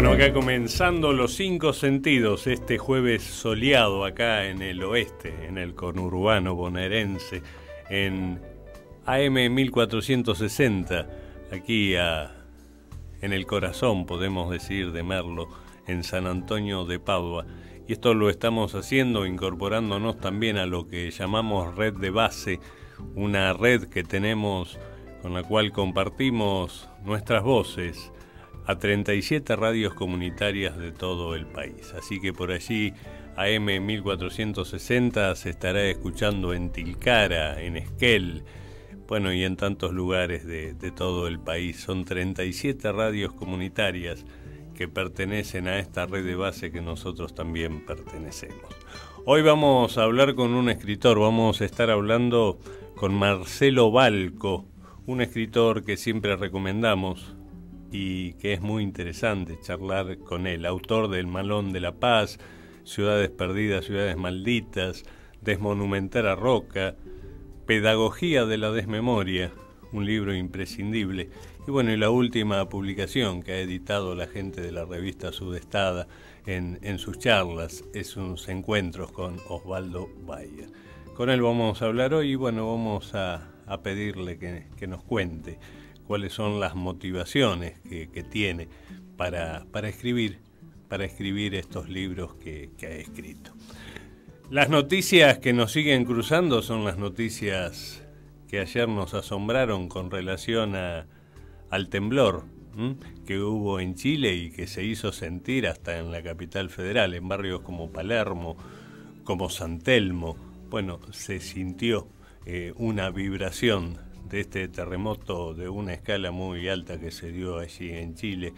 Bueno, acá comenzando los 5 sentidos este jueves soleado acá en el oeste, en el conurbano bonaerense, en AM 1460, aquí en el corazón, podemos decir, de Merlo, en San Antonio de Padua. Y esto lo estamos haciendo incorporándonos también a lo que llamamos red de base, una red que tenemos con la cual compartimos nuestras voces a 37 radios comunitarias de todo el país. Así que por allí AM 1460 se estará escuchando en Tilcara, en Esquel, bueno, y en tantos lugares de todo el país. Son 37 radios comunitarias que pertenecen a esta red de base que nosotros también pertenecemos. Hoy vamos a hablar con un escritor, vamos a estar hablando con Marcelo Balco, un escritor que siempre recomendamos y que es muy interesante charlar con él, autor del Malón de la Paz, Ciudades Perdidas, Ciudades Malditas, Desmonumentar a Roca, Pedagogía de la Desmemoria, un libro imprescindible, y bueno, y la última publicación que ha editado la gente de la revista Sudestada en sus charlas, es sus encuentros con Osvaldo Bayer. Con él vamos a hablar hoy y bueno, vamos a pedirle que nos cuente cuáles son las motivaciones que tiene para escribir estos libros que ha escrito. Las noticias que nos siguen cruzando son las noticias que ayer nos asombraron con relación al temblor que hubo en Chile y que se hizo sentir hasta en la capital federal, en barrios como Palermo, como San Telmo. Bueno, se sintió una vibración de este terremoto de una escala muy alta que se dio allí en Chile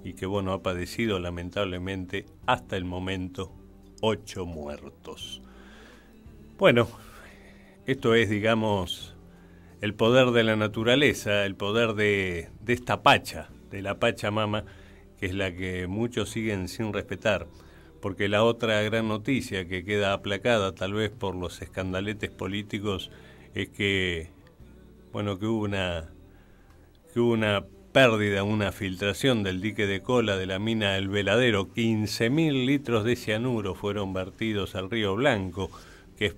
y que, bueno, ha padecido lamentablemente hasta el momento 8 muertos. Bueno, esto es, digamos, el poder de la naturaleza, el poder de esta Pacha, de la Pachamama, que es la que muchos siguen sin respetar, porque la otra gran noticia que queda aplacada tal vez por los escandaletes políticos es que, bueno, que hubo una pérdida, una filtración del dique de cola de la mina El Veladero. 15.000 litros de cianuro fueron vertidos al río Blanco, que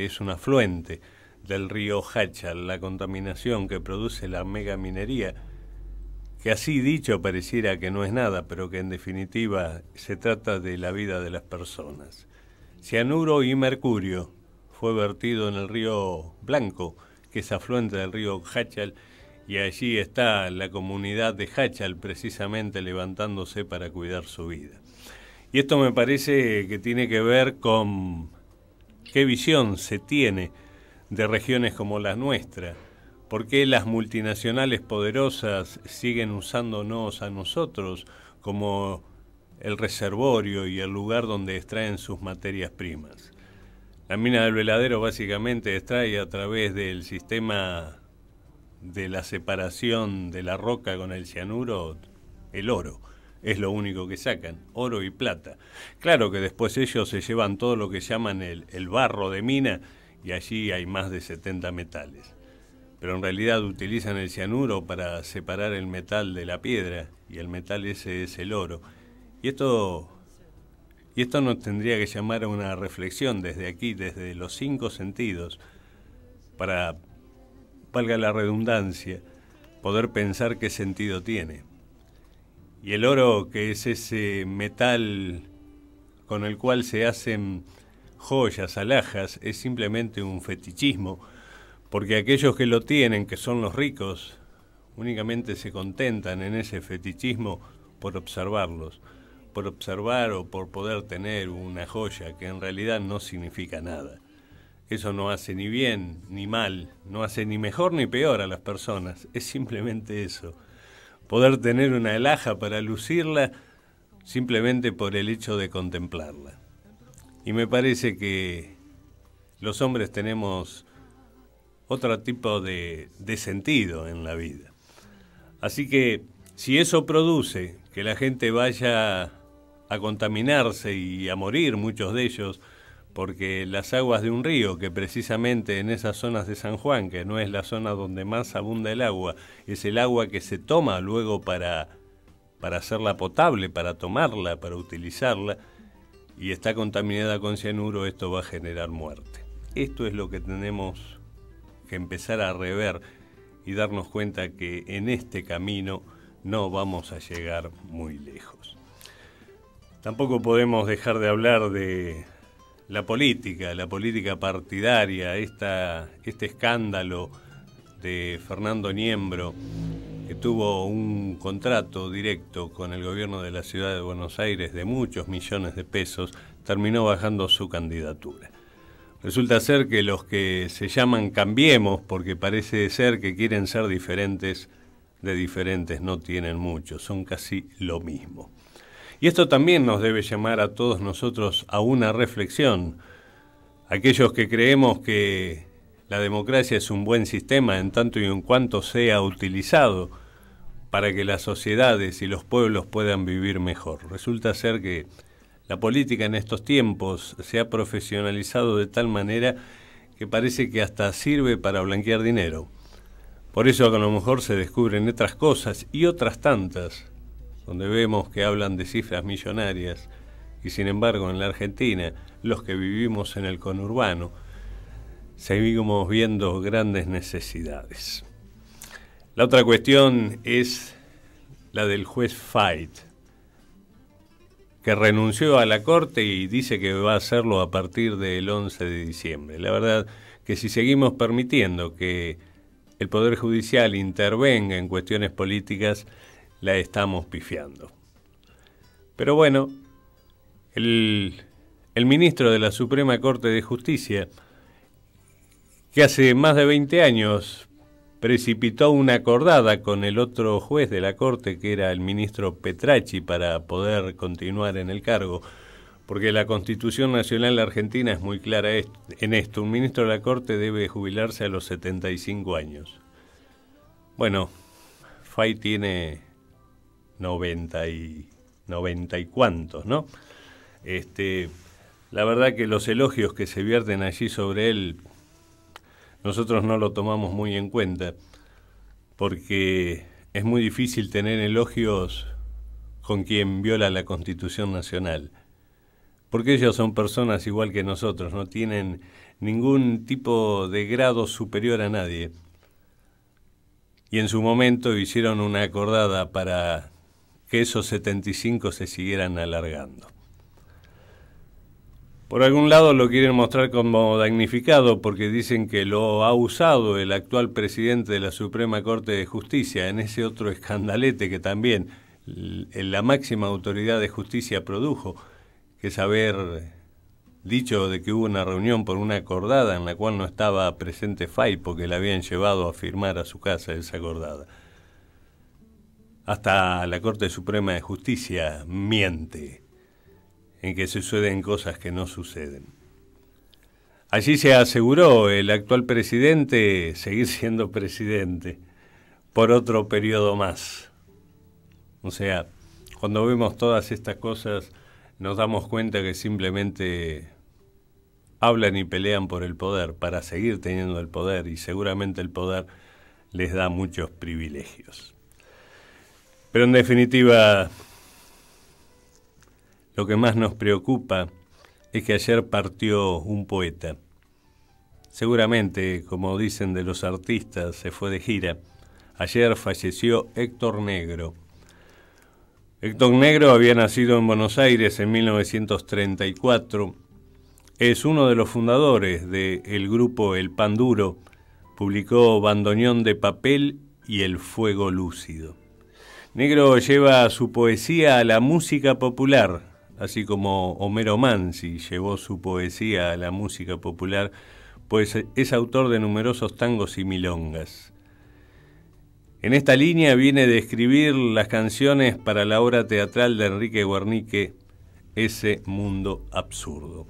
es un afluente del río Hachal. La contaminación que produce la megaminería, que así dicho pareciera que no es nada, pero que en definitiva se trata de la vida de las personas. Cianuro y mercurio fue vertido en el río Blanco, que es afluente del río Hachal, y allí está la comunidad de Hachal precisamente levantándose para cuidar su vida. Y esto me parece que tiene que ver con qué visión se tiene de regiones como la nuestra, por qué las multinacionales poderosas siguen usándonos a nosotros como el reservorio y el lugar donde extraen sus materias primas. La mina del Veladero básicamente extrae a través del sistema de la separación de la roca con el cianuro el oro. Es lo único que sacan, oro y plata. Claro que después ellos se llevan todo lo que llaman el barro de mina y allí hay más de 70 metales. Pero en realidad utilizan el cianuro para separar el metal de la piedra y el metal ese es el oro. Y esto nos tendría que llamar a una reflexión desde aquí, desde los 5 sentidos, para, valga la redundancia, poder pensar qué sentido tiene. Y el oro, que es ese metal con el cual se hacen joyas, alhajas, es simplemente un fetichismo, porque aquellos que lo tienen, que son los ricos, únicamente se contentan en ese fetichismo por observarlos, por observar o por poder tener una joya que en realidad no significa nada. Eso no hace ni bien ni mal, no hace ni mejor ni peor a las personas, es simplemente eso. Poder tener una alhaja para lucirla simplemente por el hecho de contemplarla. Y me parece que los hombres tenemos otro tipo de sentido en la vida. Así que si eso produce que la gente vaya a contaminarse y a morir, muchos de ellos, porque las aguas de un río, que precisamente en esas zonas de San Juan, que no es la zona donde más abunda el agua, es el agua que se toma luego para para hacerla potable, para tomarla, para utilizarla, y está contaminada con cianuro, esto va a generar muerte. Esto es lo que tenemos que empezar a rever y darnos cuenta que en este camino no vamos a llegar muy lejos. Tampoco podemos dejar de hablar de la política partidaria, este escándalo de Fernando Niembro, que tuvo un contrato directo con el gobierno de la ciudad de Buenos Aires de muchos millones de pesos, terminó bajando su candidatura. Resulta ser que los que se llaman Cambiemos, porque parece ser que quieren ser diferentes, de diferentes no tienen mucho, son casi lo mismo. Y esto también nos debe llamar a todos nosotros a una reflexión. Aquellos que creemos que la democracia es un buen sistema en tanto y en cuanto sea utilizado para que las sociedades y los pueblos puedan vivir mejor. Resulta ser que la política en estos tiempos se ha profesionalizado de tal manera que parece que hasta sirve para blanquear dinero. Por eso a lo mejor se descubren otras cosas y otras tantas, donde vemos que hablan de cifras millonarias, y sin embargo en la Argentina, los que vivimos en el conurbano, seguimos viendo grandes necesidades. La otra cuestión es la del juez Fait, que renunció a la Corte y dice que va a hacerlo a partir del 11 de diciembre. La verdad que si seguimos permitiendo que el Poder Judicial intervenga en cuestiones políticas, la estamos pifiando. Pero bueno, el ministro de la Suprema Corte de Justicia, que hace más de 20 años precipitó una acordada con el otro juez de la Corte, que era el ministro Petracci, para poder continuar en el cargo, porque la Constitución Nacional Argentina es muy clara en esto. Un ministro de la Corte debe jubilarse a los 75 años. Bueno, Fay tiene 90 y cuantos, ¿no? La verdad que los elogios que se vierten allí sobre él, nosotros no lo tomamos muy en cuenta, porque es muy difícil tener elogios con quien viola la Constitución Nacional, porque ellos son personas igual que nosotros, no tienen ningún tipo de grado superior a nadie, y en su momento hicieron una acordada para que esos 75 se siguieran alargando. Por algún lado lo quieren mostrar como damnificado porque dicen que lo ha usado el actual presidente de la Suprema Corte de Justicia en ese otro escandalete que también la máxima autoridad de justicia produjo, que es haber dicho de que hubo una reunión por una acordada en la cual no estaba presente Fay porque la habían llevado a firmar a su casa esa acordada. Hasta la Corte Suprema de Justicia miente en que suceden cosas que no suceden. Allí se aseguró el actual presidente seguir siendo presidente por otro periodo más. O sea, cuando vemos todas estas cosas nos damos cuenta que simplemente hablan y pelean por el poder para seguir teniendo el poder, y seguramente el poder les da muchos privilegios. Pero en definitiva, lo que más nos preocupa es que ayer partió un poeta. Seguramente, como dicen de los artistas, se fue de gira. Ayer falleció Héctor Negro. Héctor Negro había nacido en Buenos Aires en 1934. Es uno de los fundadores del grupo El Pan Duro. Publicó Bandoneón de Papel y El Fuego Lúcido. Negro lleva su poesía a la música popular, así como Homero Mansi llevó su poesía a la música popular, pues es autor de numerosos tangos y milongas. En esta línea viene de escribir las canciones para la obra teatral de Enrique Guernique, Ese Mundo Absurdo.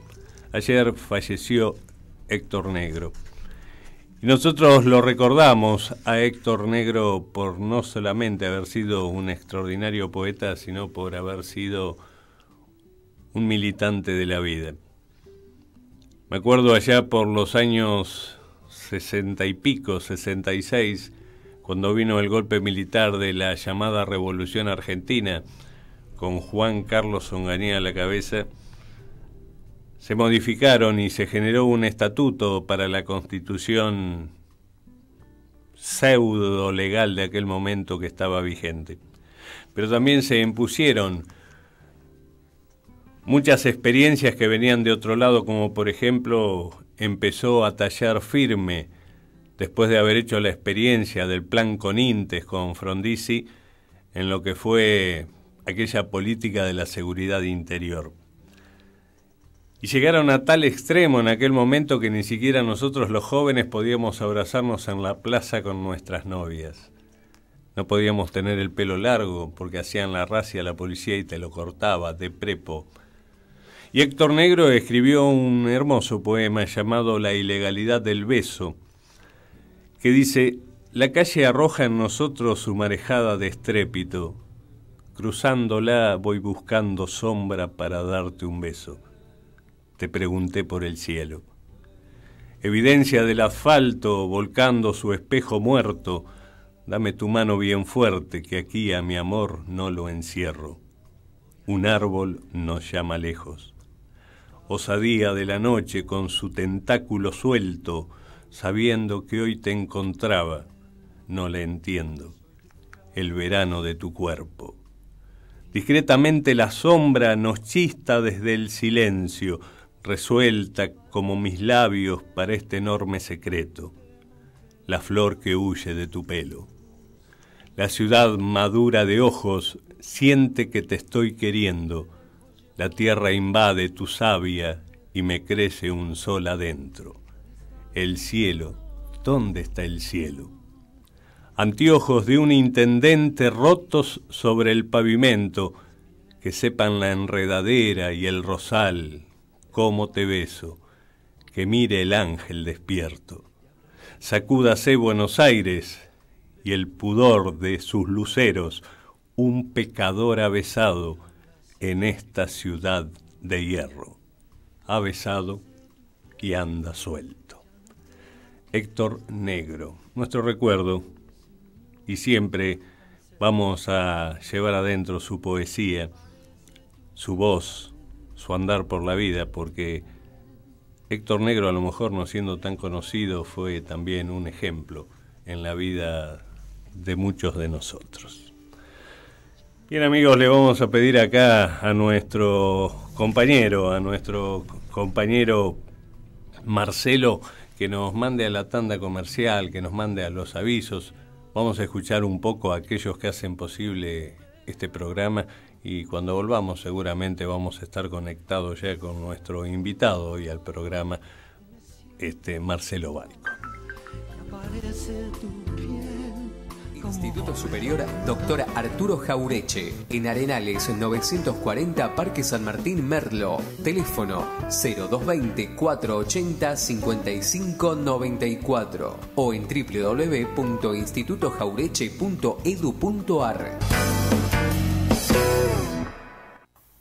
Ayer falleció Héctor Negro. Y nosotros lo recordamos a Héctor Negro por no solamente haber sido un extraordinario poeta, sino por haber sido un militante de la vida. Me acuerdo allá por los años 60 y pico, 66, cuando vino el golpe militar de la llamada Revolución Argentina, con Juan Carlos Onganía a la cabeza, se modificaron y se generó un estatuto para la constitución pseudo legal de aquel momento que estaba vigente. Pero también se impusieron muchas experiencias que venían de otro lado, como por ejemplo empezó a tallar firme, después de haber hecho la experiencia del plan Conintes con Frondizi, en lo que fue aquella política de la seguridad interior. Y llegaron a tal extremo en aquel momento que ni siquiera nosotros los jóvenes podíamos abrazarnos en la plaza con nuestras novias. No podíamos tener el pelo largo porque hacían la racia a la policía y te lo cortaba de prepo. Y Héctor Negro escribió un hermoso poema llamado La ilegalidad del beso, que dice: la calle arroja en nosotros su marejada de estrépito, cruzándola voy buscando sombra para darte un beso. Te pregunté por el cielo. Evidencia del asfalto volcando su espejo muerto, dame tu mano bien fuerte que aquí a mi amor no lo encierro. Un árbol nos llama lejos. Osadía de la noche con su tentáculo suelto, sabiendo que hoy te encontraba, no la entiendo. El verano de tu cuerpo. Discretamente la sombra nos chista desde el silencio, resuelta como mis labios para este enorme secreto, la flor que huye de tu pelo. La ciudad madura de ojos siente que te estoy queriendo, la tierra invade tu savia y me crece un sol adentro. El cielo, ¿dónde está el cielo? Anteojos de un intendente rotos sobre el pavimento, que sepan la enredadera y el rosal, cómo te beso, que mire el ángel despierto. Sacúdase Buenos Aires y el pudor de sus luceros, un pecador ha besado en esta ciudad de hierro. Ha besado y anda suelto. Héctor Negro, nuestro recuerdo, y siempre vamos a llevar adentro su poesía, su voz, su andar por la vida, porque Héctor Negro, a lo mejor no siendo tan conocido, fue también un ejemplo en la vida de muchos de nosotros. Bien, amigos, le vamos a pedir acá a nuestro compañero Marcelo, que nos mande a la tanda comercial, que nos mande a los avisos. Vamos a escuchar un poco a aquellos que hacen posible este programa y cuando volvamos seguramente vamos a estar conectados ya con nuestro invitado hoy al programa, Marcelo Balco. Instituto Superior Dr. Arturo Jaureche, en Arenales 940, Parque San Martín, Merlo. Teléfono 0220-480-5594 o en www.institutojaureche.edu.ar.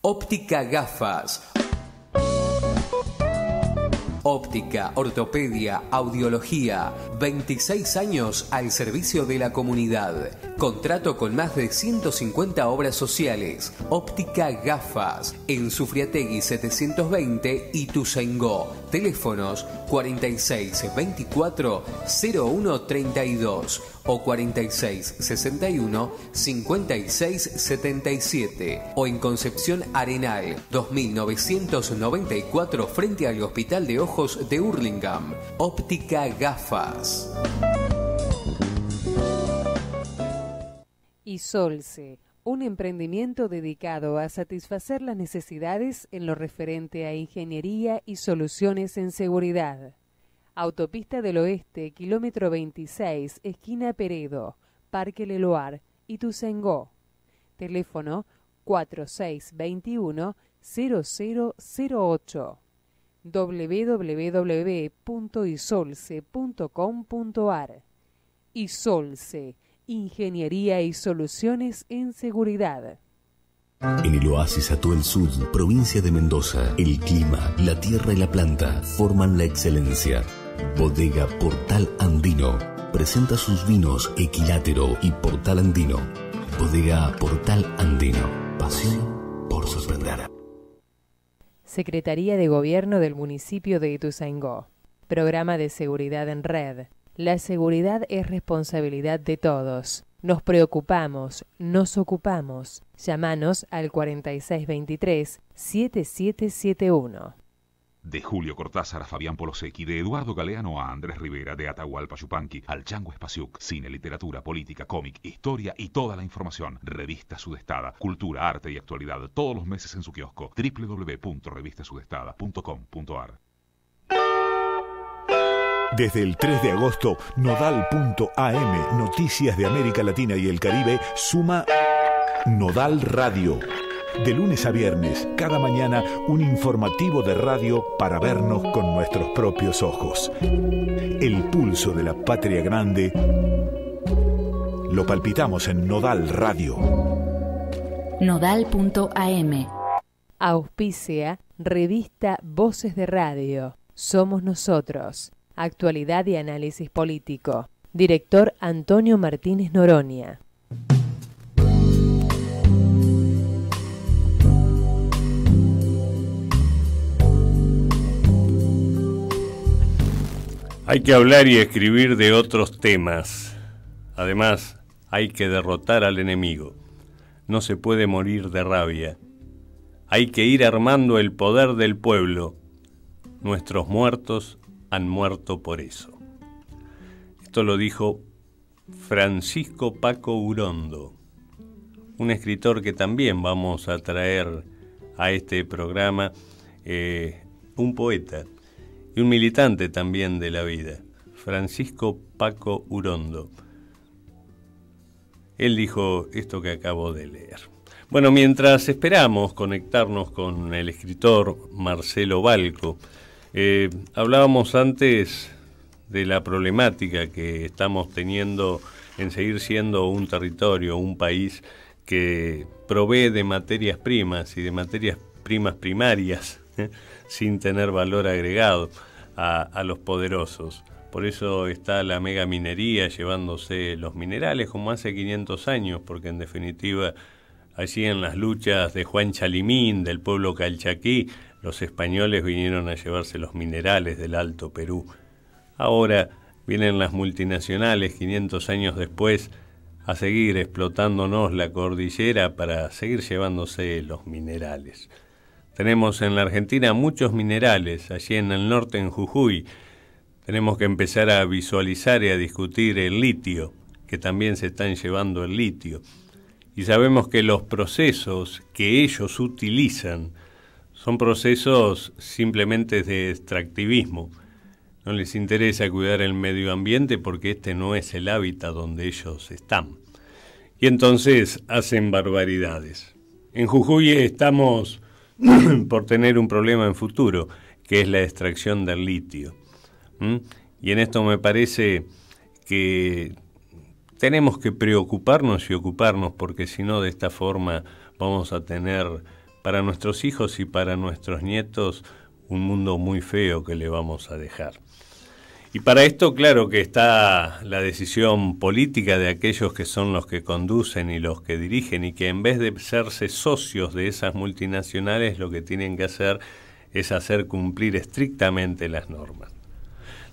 Óptica Gafas. Óptica, ortopedia, audiología, 26 años al servicio de la comunidad. Contrato con más de 150 obras sociales. Óptica Gafas, en Sufriategui 720 y Ituzaingó. Teléfonos 4624-0132 o 4661-5677 o en Concepción Arenal 2994 frente al Hospital de Ojos de Hurlingham. Óptica Gafas. Isolce, un emprendimiento dedicado a satisfacer las necesidades en lo referente a ingeniería y soluciones en seguridad. Autopista del Oeste, kilómetro 26, esquina Peredo, Parque Leloir, Ituzaingó. Teléfono 4621-0008. www.isolce.com.ar. Isolce, ingeniería y soluciones en seguridad. En el oasis Atuel Sud, provincia de Mendoza, el clima, la tierra y la planta forman la excelencia. Bodega Portal Andino. presenta sus vinos Equilátero y Portal Andino. Bodega Portal Andino. Pasión por sorprender. Secretaría de Gobierno del municipio de Ituzaingó. Programa de seguridad en red. La seguridad es responsabilidad de todos. Nos preocupamos, nos ocupamos. Llámanos al 4623-7771. De Julio Cortázar a Fabián Polosecchi, de Eduardo Galeano a Andrés Rivera, de Atahualpa Yupanqui al Chango Espasiuk, cine, literatura, política, cómic, historia y toda la información. Revista Sudestada, cultura, arte y actualidad, todos los meses en su kiosco. www.revistasudestada.com.ar. Desde el 3 de agosto, Nodal.am, Noticias de América Latina y el Caribe, suma Nodal Radio. De lunes a viernes, cada mañana, un informativo de radio para vernos con nuestros propios ojos. El pulso de la patria grande lo palpitamos en Nodal Radio. Nodal.am. Auspicia Revista Voces de Radio. Somos nosotros. Actualidad y análisis político. Director Antonio Martínez Noronia. Hay que hablar y escribir de otros temas. Además, hay que derrotar al enemigo. No se puede morir de rabia. Hay que ir armando el poder del pueblo. Nuestros muertos han muerto por eso. Esto lo dijo Francisco Paco Urondo, un escritor que también vamos a traer a este programa, un poeta y un militante también de la vida, Francisco Paco Urondo. Él dijo esto que acabo de leer. Bueno, mientras esperamos conectarnos con el escritor Marcelo Balco, hablábamos antes de la problemática que estamos teniendo en seguir siendo un territorio, un país que provee de materias primas y de materias primas primarias, sin tener valor agregado a los poderosos. Por eso está la megaminería llevándose los minerales como hace 500 años, porque en definitiva allí en las luchas de Juan Chalimín, del pueblo calchaquí, los españoles vinieron a llevarse los minerales del Alto Perú. Ahora vienen las multinacionales 500 años después a seguir explotándonos la cordillera para seguir llevándose los minerales. Tenemos en la Argentina muchos minerales, allí en el norte, en Jujuy. Tenemos que empezar a visualizar y a discutir el litio, que también se están llevando el litio. Y sabemos que los procesos que ellos utilizan son procesos simplemente de extractivismo. No les interesa cuidar el medio ambiente porque este no es el hábitat donde ellos están. Y entonces hacen barbaridades. En Jujuy estamos por tener un problema en futuro, que es la extracción del litio. Y en esto me parece que tenemos que preocuparnos y ocuparnos, porque si no, de esta forma vamos a tener para nuestros hijos y para nuestros nietos un mundo muy feo que le vamos a dejar. Y para esto, claro que está la decisión política de aquellos que son los que conducen y los que dirigen, y que en vez de serse socios de esas multinacionales, lo que tienen que hacer es hacer cumplir estrictamente las normas.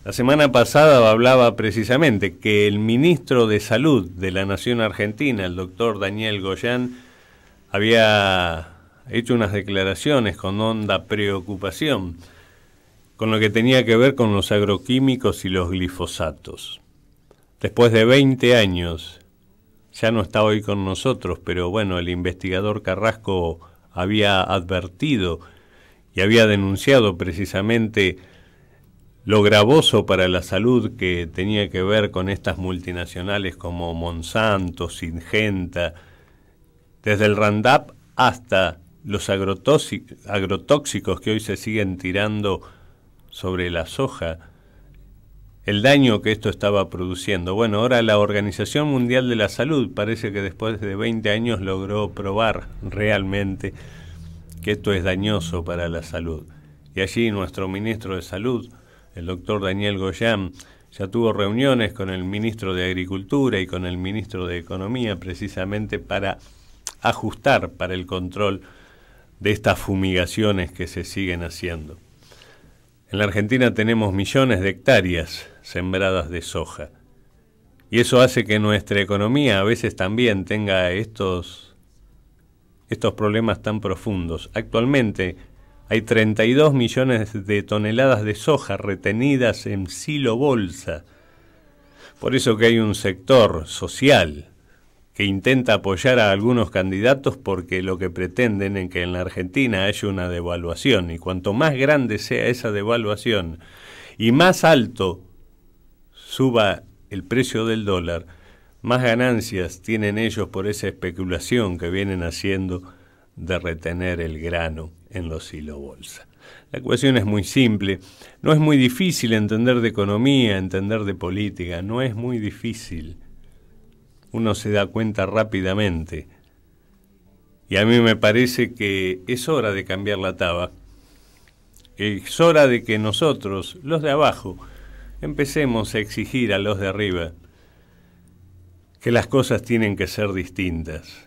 La semana pasada hablaba precisamente que el ministro de Salud de la Nación Argentina, el doctor Daniel Goyan, había hecho unas declaraciones con honda preocupación con lo que tenía que ver con los agroquímicos y los glifosatos. Después de 20 años, ya no está hoy con nosotros, pero bueno, el investigador Carrasco había advertido y había denunciado precisamente lo gravoso para la salud que tenía que ver con estas multinacionales como Monsanto, Syngenta, desde el Roundup hasta los agrotóxicos que hoy se siguen tirando sobre la soja, el daño que esto estaba produciendo. Bueno, ahora la Organización Mundial de la Salud parece que después de 20 años logró probar realmente que esto es dañoso para la salud. Y allí nuestro ministro de Salud, el doctor Daniel Goyan, ya tuvo reuniones con el ministro de Agricultura y con el ministro de Economía precisamente para ajustar para el control de estas fumigaciones que se siguen haciendo. En la Argentina tenemos millones de hectáreas sembradas de soja y eso hace que nuestra economía a veces también tenga estos problemas tan profundos. Actualmente hay 32 millones de toneladas de soja retenidas en silo bolsa. Por eso que hay un sector social que intenta apoyar a algunos candidatos porque lo que pretenden es que en la Argentina haya una devaluación, y cuanto más grande sea esa devaluación y más alto suba el precio del dólar, más ganancias tienen ellos por esa especulación que vienen haciendo de retener el grano en los silos bolsa. La ecuación es muy simple, no es muy difícil entender de economía, entender de política, no es muy difícil. Uno se da cuenta rápidamente. Y a mí me parece que es hora de cambiar la taba. Es hora de que nosotros, los de abajo, empecemos a exigir a los de arriba que las cosas tienen que ser distintas.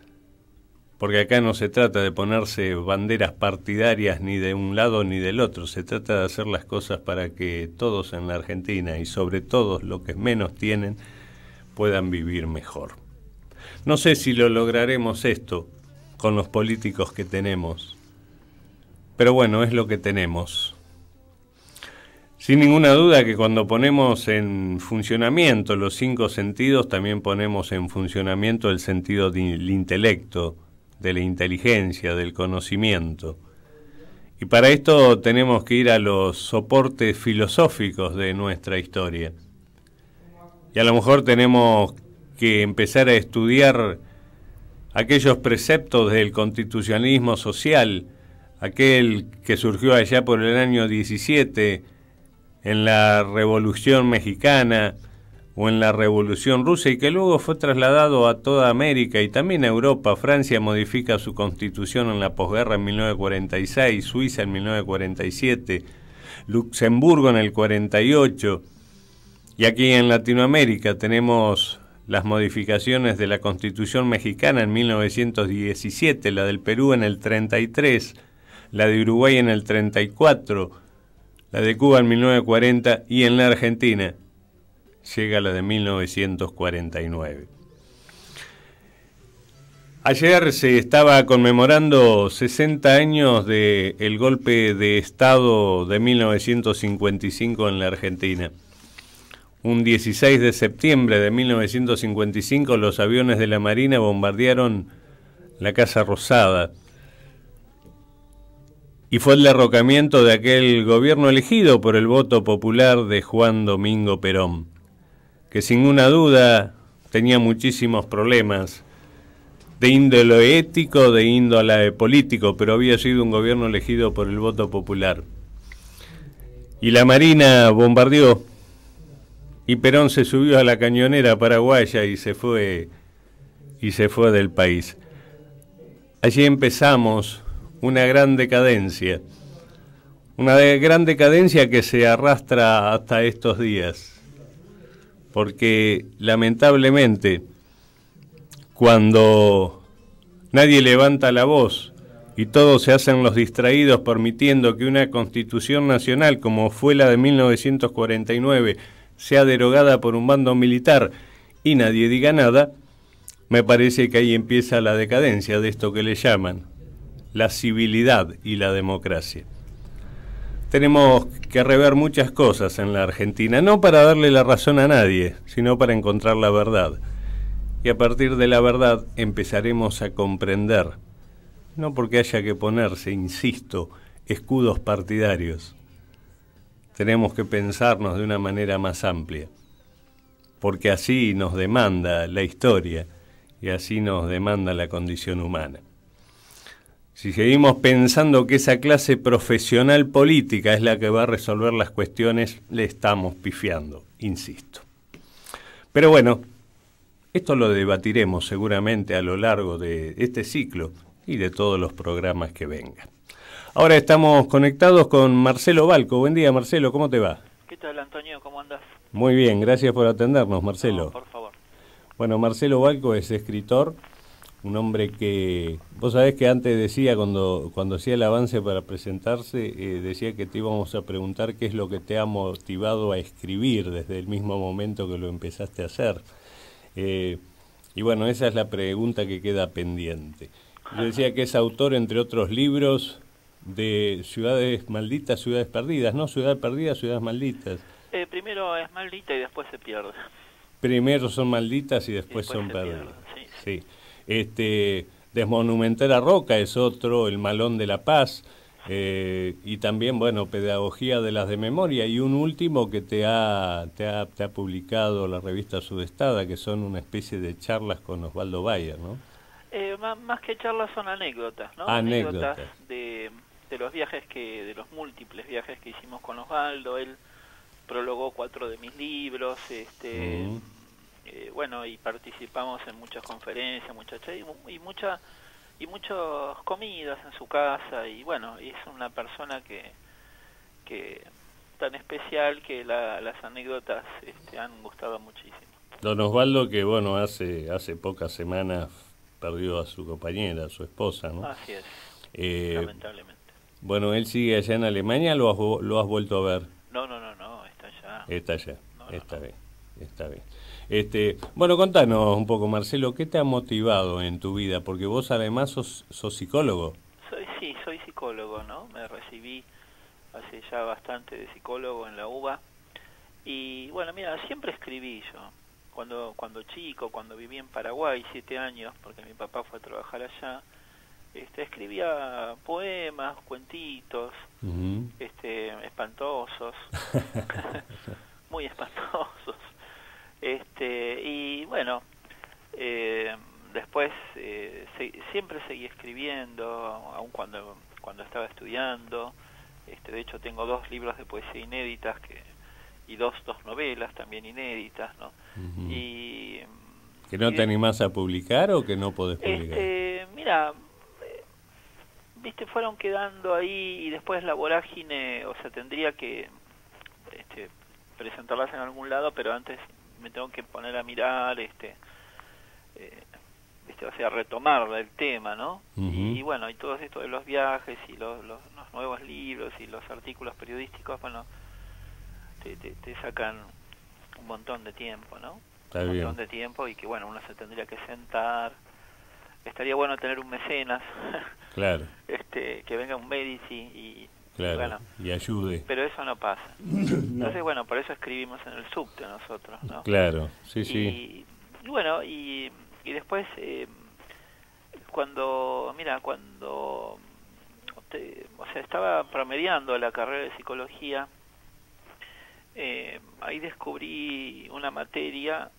Porque acá no se trata de ponerse banderas partidarias ni de un lado ni del otro. Se trata de hacer las cosas para que todos en la Argentina, y sobre todo los que menos tienen, puedan vivir mejor. No sé si lo lograremos esto con los políticos que tenemos, pero bueno, es lo que tenemos. Sin ninguna duda que cuando ponemos en funcionamiento los 5 sentidos, también ponemos en funcionamiento el sentido del intelecto, de la inteligencia, del conocimiento. Y para esto tenemos que ir a los soportes filosóficos de nuestra historia. Y a lo mejor tenemos que empezar a estudiar aquellos preceptos del constitucionalismo social, aquel que surgió allá por el año 17 en la Revolución Mexicana o en la Revolución Rusa, y que luego fue trasladado a toda América y también a Europa. Francia modifica su constitución en la posguerra en 1946, Suiza en 1947, Luxemburgo en el 48, y aquí en Latinoamérica tenemos las modificaciones de la Constitución mexicana en 1917, la del Perú en el 33, la de Uruguay en el 34, la de Cuba en 1940 y en la Argentina llega la de 1949. Ayer se estaba conmemorando 60 años del golpe de Estado de 1955 en la Argentina. Un 16 de septiembre de 1955 los aviones de la Marina bombardearon la Casa Rosada y fue el derrocamiento de aquel gobierno elegido por el voto popular de Juan Domingo Perón, que sin ninguna duda tenía muchísimos problemas de índole ético, de índole político, pero había sido un gobierno elegido por el voto popular. Y la Marina bombardeó, y Perón se subió a la cañonera paraguaya y se fue del país. Allí empezamos una gran decadencia que se arrastra hasta estos días, porque lamentablemente cuando nadie levanta la voz y todos se hacen los distraídos permitiendo que una constitución nacional como fue la de 1949 sea derogada por un bando militar y nadie diga nada, me parece que ahí empieza la decadencia de esto que le llaman la civilidad y la democracia. Tenemos que rever muchas cosas en la Argentina, no para darle la razón a nadie, sino para encontrar la verdad. Y a partir de la verdad empezaremos a comprender, no porque haya que ponerse, insisto, escudos partidarios. Tenemos que pensarnos de una manera más amplia, porque así nos demanda la historia y así nos demanda la condición humana. Si seguimos pensando que esa clase profesional política es la que va a resolver las cuestiones, le estamos pifiando, insisto. Pero bueno, esto lo debatiremos seguramente a lo largo de este ciclo y de todos los programas que vengan. Ahora estamos conectados con Marcelo Balco. Buen día, Marcelo, ¿cómo te va? ¿Qué tal, Antonio? ¿Cómo andas? Muy bien, gracias por atendernos, Marcelo. No, por favor. Bueno, Marcelo Balco es escritor, un hombre que... Vos sabés que antes decía, cuando hacía el avance para presentarse, decía que te íbamos a preguntar qué es lo que te ha motivado a escribir desde el mismo momento que lo empezaste a hacer. Y bueno, esa es la pregunta que queda pendiente. Yo decía que es autor, entre otros libros, de Ciudades Malditas, Ciudades Perdidas, ¿no? Ciudades Perdidas, Ciudades Malditas. Primero es maldita y después se pierde. Primero son malditas y después son se perdidas. pierde, Sí. Desmonumentar a Roca es otro, El Malón de la Paz, y también, bueno, Pedagogía de las de Memoria, y un último que te ha publicado la revista Sudestada, que son una especie de charlas con Osvaldo Bayer, ¿no? Más que charlas son anécdotas, ¿no? Anécdotas de los viajes de los múltiples viajes que hicimos con Osvaldo. Él prologó 4 de mis libros, bueno, y participamos en muchas conferencias, y muchas comidas en su casa, y bueno, es una persona que tan especial que las anécdotas han gustado muchísimo. Don Osvaldo, que bueno, hace pocas semanas perdió a su compañera, a su esposa, ¿no? Así es, lamentablemente. Bueno, él sigue allá en Alemania, ¿lo has vuelto a ver? No, está allá. Está allá, No. Está bien. Bueno, contanos un poco, Marcelo, ¿qué te ha motivado en tu vida? Porque vos además sos psicólogo. Soy psicólogo, ¿no? Me recibí hace ya bastante de psicólogo en la UBA. Y bueno, mira, siempre escribí yo. Cuando chico, cuando viví en Paraguay, 7 años, porque mi papá fue a trabajar allá, escribía poemas, cuentitos, espantosos, muy espantosos. Y bueno, después siempre seguí escribiendo, aun cuando estaba estudiando. De hecho, tengo 2 libros de poesía inéditas y dos novelas también inéditas, ¿no? Y ¿que no te animás a publicar o que no podés publicar? Mira, fueron quedando ahí, y después la vorágine, o sea, tendría que presentarlas en algún lado, pero antes me tengo que poner a mirar, o sea, retomar el tema, ¿no? Y bueno, y todo esto de los viajes y los nuevos libros y los artículos periodísticos, bueno, te sacan un montón de tiempo, ¿no? Está un bien. montón de tiempo, y que bueno, uno se tendría que sentar. Estaría bueno tener un mecenas, claro, que venga un Medici y claro, bueno, y ayude. pero eso no pasa. Entonces, bueno, por eso escribimos en el subte nosotros, ¿no? Claro, sí. Y bueno, y después, cuando estaba promediando la carrera de psicología, ahí descubrí una materia,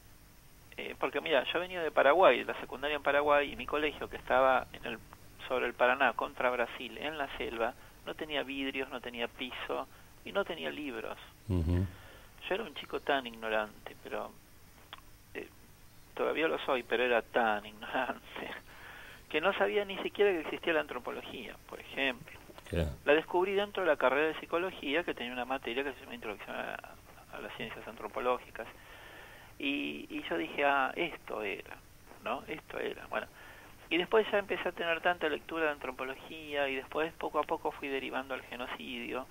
porque mira, yo venía de Paraguay, de la secundaria en Paraguay, y mi colegio, que estaba sobre el Paraná, contra Brasil, en la selva, no tenía vidrios, no tenía piso y no tenía libros. Yo era un chico tan ignorante, pero todavía lo soy, pero era tan ignorante que no sabía ni siquiera que existía la antropología, por ejemplo. Claro. La descubrí dentro de la carrera de psicología, que tenía una materia que se llama Introducción a las Ciencias Antropológicas. Y yo dije, esto era, ¿no? Esto era. Bueno, y después ya empecé a tener tanta lectura de antropología, y después poco a poco fui derivando al genocidio,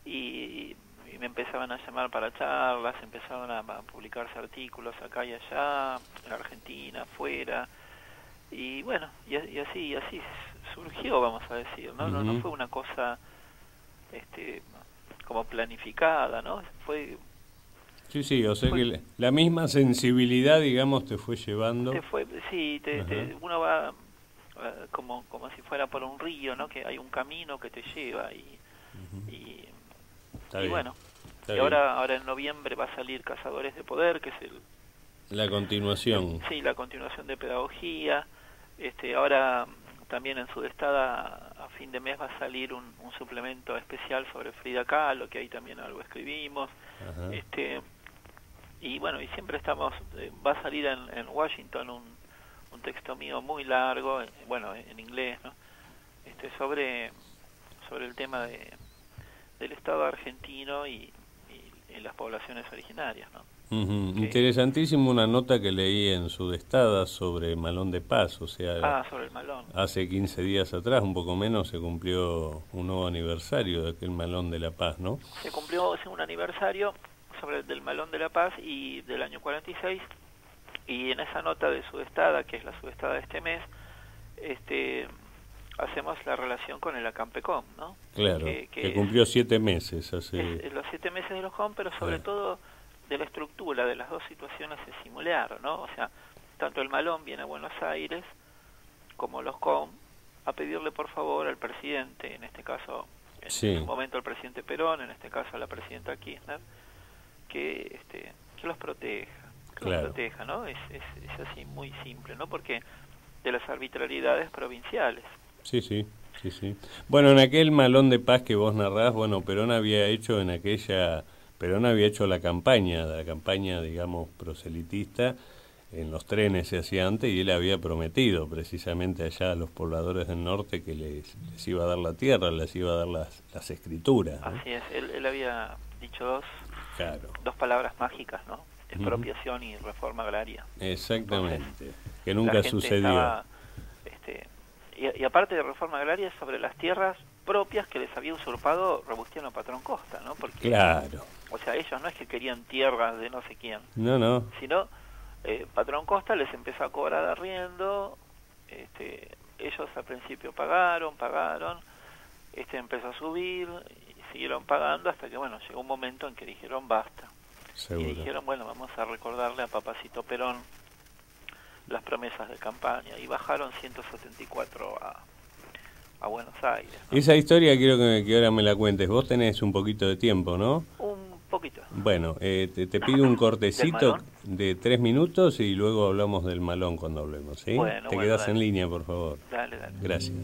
y me empezaban a llamar para charlas, empezaban a publicarse artículos acá y allá, en Argentina, afuera, y bueno, y así surgió, vamos a decir, ¿no? No fue una cosa como planificada, ¿no? Fue... Sí, o sea que la misma sensibilidad, digamos, te fue llevando. Uno va como si fuera por un río, ¿no? Que hay un camino que te lleva y bueno. Y ahora en noviembre va a salir Cazadores de Poder, que es la continuación. Sí, la continuación de Pedagogía. Ahora también en Sudestada a fin de mes va a salir un suplemento especial sobre Frida Kahlo, que ahí también algo escribimos. Y bueno, y siempre estamos, va a salir en Washington un texto mío muy largo, bueno, en inglés, ¿no? sobre el tema del Estado argentino y las poblaciones originarias, ¿no? Interesantísimo una nota que leí en Sudestada sobre Malón de Paz, o sea, sobre el Malón. Hace 15 días atrás, un poco menos, se cumplió un nuevo aniversario de aquel Malón de la Paz, ¿no? Se cumplió un aniversario del Malón de la Paz y del año 46, y en esa nota de Sudestada, que es la Sudestada de este mes, hacemos la relación con el Acampecom, ¿no? Claro, que cumplió 7 meses hace... los 7 meses de los COM, pero sobre todo de la estructura de las dos situaciones se simularon, ¿no? O sea, tanto el Malón viene a Buenos Aires como los COM a pedirle por favor al presidente, en este caso, en su momento al presidente Perón, en este caso a la presidenta Kirchner, que los proteja, los proteja, ¿no? Es así muy simple, ¿no? Porque de las arbitrariedades provinciales. Sí. Bueno, en aquel Malón de Paz que vos narrás, bueno, Perón había hecho la campaña, digamos, proselitista, en los trenes se hacía antes, y él había prometido precisamente allá a los pobladores del norte que les iba a dar la tierra, les iba a dar las escrituras, ¿no? Así es, él había dicho dos palabras mágicas, ¿no? Expropiación y reforma agraria. Exactamente. Entonces, que nunca sucedió. Y aparte de reforma agraria, sobre las tierras propias que les había usurpado Robustiano Patrón Costa, ¿no? Porque, claro. O sea, ellos no es que querían tierras de no sé quién. No. Sino, Patrón Costa les empezó a cobrar arriendo, ellos al principio pagaron, empezó a subir, y siguieron pagando hasta que, bueno, llegó un momento en que dijeron basta. Seguro. Y dijeron, bueno, vamos a recordarle a Papacito Perón las promesas de campaña, y bajaron 174 a Buenos Aires, ¿no? Esa historia quiero que ahora me la cuentes. Vos tenés un poquito de tiempo, ¿no? Un poquito. Bueno, te pido un cortecito de 3 minutos y luego hablamos del Malón cuando hablemos, ¿sí? Bueno, te quedás en línea, por favor. Dale. Gracias.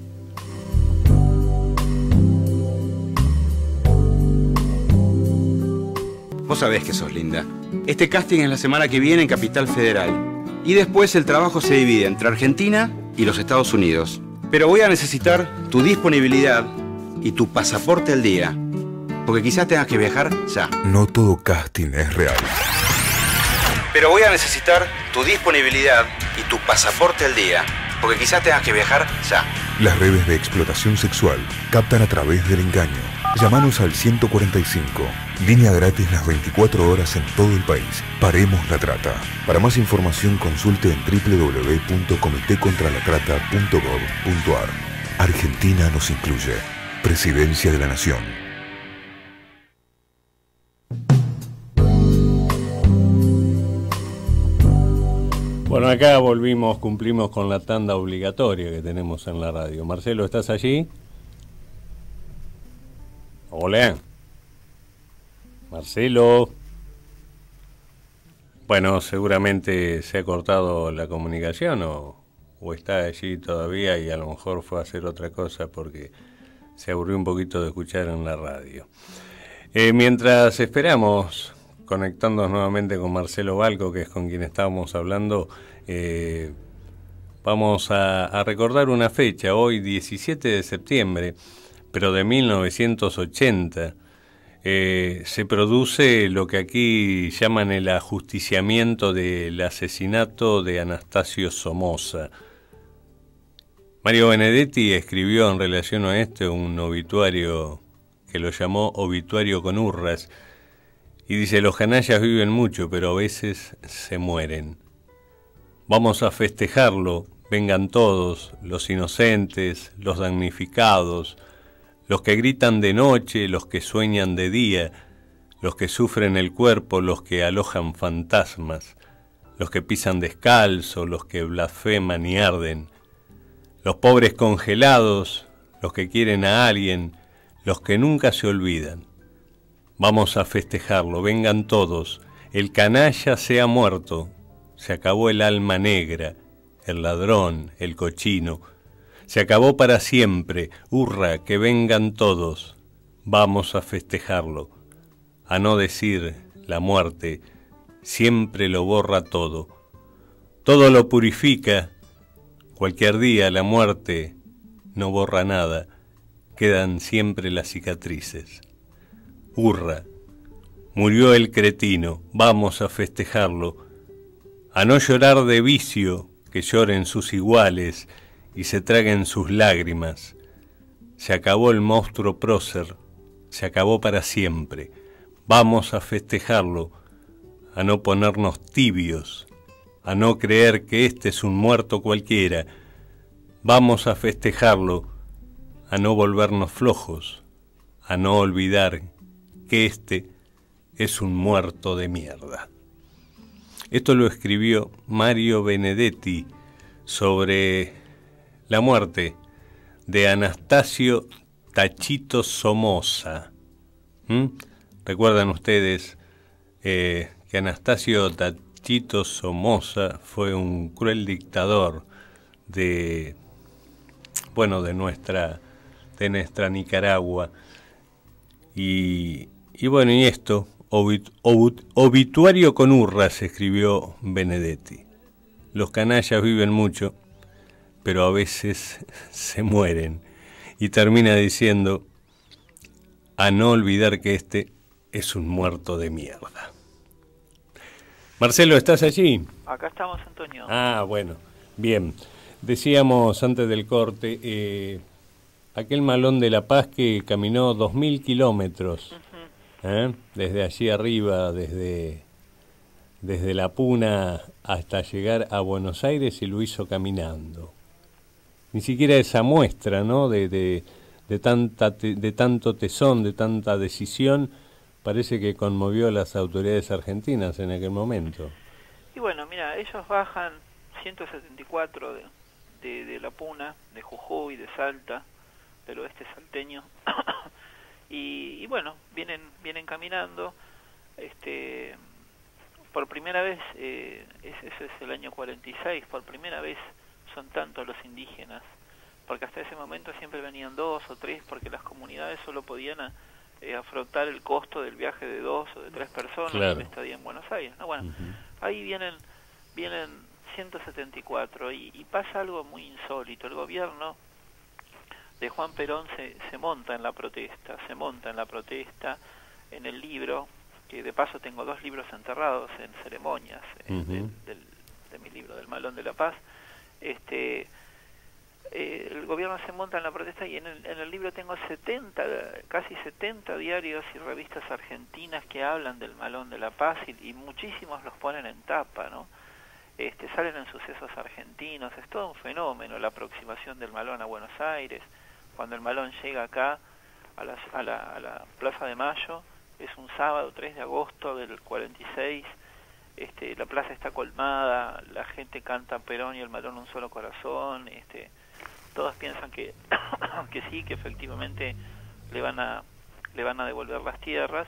Vos sabés que sos linda. Este casting es la semana que viene en Capital Federal. Y después el trabajo se divide entre Argentina y los Estados Unidos. Pero voy a necesitar tu disponibilidad y tu pasaporte al día. Porque quizás tengas que viajar ya. No todo casting es real. Pero voy a necesitar tu disponibilidad y tu pasaporte al día. Porque quizás tengas que viajar ya. Las redes de explotación sexual captan a través del engaño. Llámanos al 145. Línea gratis las 24 horas en todo el país. Paremos la trata. Para más información consulte en www.comitecontralatrata.gov.ar. Argentina nos incluye. Presidencia de la Nación. Bueno, acá cumplimos con la tanda obligatoria que tenemos en la radio. Marcelo, ¿estás allí? Hola. Marcelo. Bueno, seguramente se ha cortado la comunicación o está allí todavía y a lo mejor fue a hacer otra cosa porque se aburrió un poquito de escuchar en la radio. Mientras esperamos, conectándonos nuevamente con Marcelo Balco, que es con quien estábamos hablando, vamos a recordar una fecha, hoy 17 de septiembre, pero de 1980, se produce lo que aquí llaman el ajusticiamiento del asesinato de Anastasio Somoza. Mario Benedetti escribió en relación a esto un obituario que lo llamó Obituario con Urras, y dice: los canallas viven mucho, pero a veces se mueren. Vamos a festejarlo, vengan todos, los inocentes, los damnificados, los que gritan de noche, los que sueñan de día, los que sufren el cuerpo, los que alojan fantasmas, los que pisan descalzo, los que blasfeman y arden, los pobres congelados, los que quieren a alguien, los que nunca se olvidan. Vamos a festejarlo, vengan todos, el canalla se ha muerto, se acabó el alma negra, el ladrón, el cochino, se acabó para siempre, hurra, que vengan todos, vamos a festejarlo, a no decir la muerte, siempre lo borra todo lo purifica, cualquier día la muerte no borra nada, quedan siempre las cicatrices. Hurra, Murió el cretino, vamos a festejarlo, a no llorar de vicio, que lloren sus iguales y se traguen sus lágrimas. Se acabó el monstruo prócer, se acabó para siempre. Vamos a festejarlo, a no ponernos tibios, a no creer que este es un muerto cualquiera. Vamos a festejarlo, a no volvernos flojos, a no olvidar que este es un muerto de mierda. Esto lo escribió Mario Benedetti sobre la muerte de Anastasio Tachito Somoza. ¿Recuerdan ustedes que Anastasio Tachito Somoza fue un cruel dictador de nuestra Nicaragua? Y esto, obituario con urras, escribió Benedetti. Los canallas viven mucho, pero a veces se mueren. Y termina diciendo, a no olvidar que este es un muerto de mierda. Marcelo, ¿estás allí? Acá estamos, Antonio. Ah, bueno, bien. Decíamos antes del corte, aquel Malón de la Paz que caminó 2000 kilómetros, desde allí arriba, desde La Puna hasta llegar a Buenos Aires, y lo hizo caminando. Ni siquiera esa muestra, ¿no?, de tanto tesón, de tanta decisión, parece que conmovió a las autoridades argentinas en aquel momento. Y bueno, mira, ellos bajan 174 de La Puna, de Jujuy, de Salta, del oeste salteño, y bueno, vienen caminando, por primera vez, ese es el año 46, por primera vez son tantos los indígenas, porque hasta ese momento siempre venían 2 o 3, porque las comunidades solo podían afrontar el costo del viaje de 2 o de 3 personas, claro, en estadía en Buenos Aires, ¿no? Bueno, ahí vienen 174 y pasa algo muy insólito. El gobierno de Juan Perón se monta en la protesta, en el libro, que de paso tengo 2 libros enterrados en ceremonias de mi libro, del Malón de la Paz. El gobierno se monta en la protesta y en el libro tengo casi 70 diarios y revistas argentinas que hablan del Malón de la Paz y muchísimos los ponen en tapa, ¿no? Salen en Sucesos Argentinos, es todo un fenómeno la aproximación del Malón a Buenos Aires. Cuando el Malón llega acá a la Plaza de Mayo, es un sábado 3 de agosto del 46, la plaza está colmada, la gente canta Perón y el Malón un solo corazón, todos piensan que sí, que efectivamente le van a devolver las tierras.